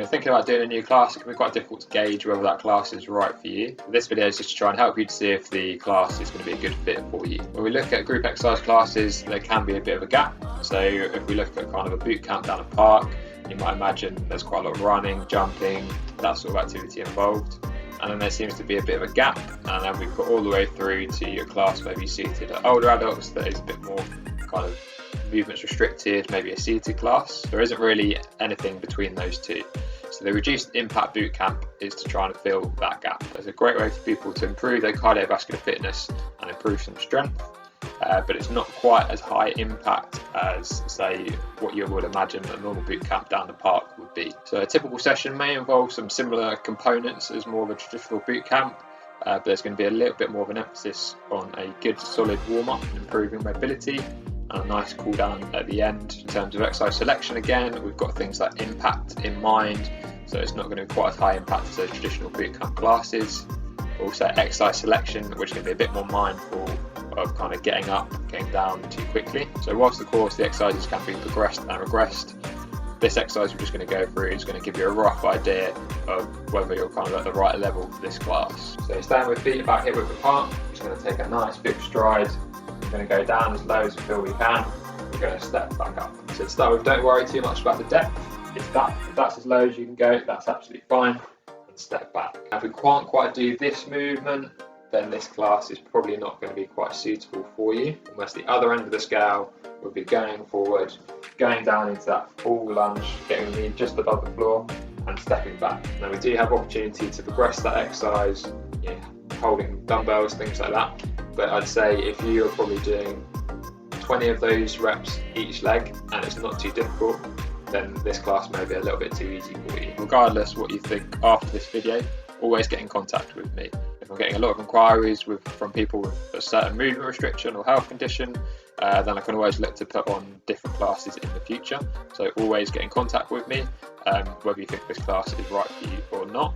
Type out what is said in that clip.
you're thinking about doing a new class, it can be quite difficult to gauge whether that class is right for you. This video is just to try and help you to see if the class is going to be a good fit for you. When we look at group exercise classes, there can be a bit of a gap. So if we look at kind of a boot camp down a park, you might imagine there's quite a lot of running, jumping, that sort of activity involved. And then there seems to be a bit of a gap, and then we put all the way through to your class maybe suited at older adults that is a bit more kind of movements restricted, maybe a seated class. There isn't really anything between those two. So the reduced impact boot camp is to try and fill that gap. It's a great way for people to improve their cardiovascular fitness and improve some strength, but it's not quite as high impact as, say, what you would imagine a normal boot camp down the park would be. So a typical session may involve some similar components as more of a traditional boot camp, but there's going to be a little bit more of an emphasis on a good solid warm-up and improving mobility, and a nice cool down at the end. In terms of exercise selection, again, we've got things like impact in mind, so it's not going to be quite as high impact as those traditional boot camp classes. Also exercise selection, which is going to be a bit more mindful of kind of getting up, getting down too quickly. So whilst of course the exercises can be progressed and regressed, this exercise we're just going to go through is going to give you a rough idea of whether you're kind of at the right level for this class. So staying with feet about hip width apart, just going to take a nice big stride. We're going to go down as low as we feel we can. We're going to step back up. So to start with, don't worry too much about the depth. If that's as low as you can go, that's absolutely fine. And step back. Now, if we can't quite do this movement, then this class is probably not going to be quite suitable for you. Almost the other end of the scale would be going forward, going down into that full lunge, getting the knee just above the floor and stepping back. Now we do have opportunity to progress that exercise, holding dumbbells, things like that. But I'd say if you're probably doing 20 of those reps each leg and it's not too difficult, then this class may be a little bit too easy for you. Regardless what you think after this video, always get in contact with me. If I'm getting a lot of inquiries from people with a certain movement restriction or health condition, then I can always look to put on different classes in the future. So always get in contact with me, whether you think this class is right for you or not.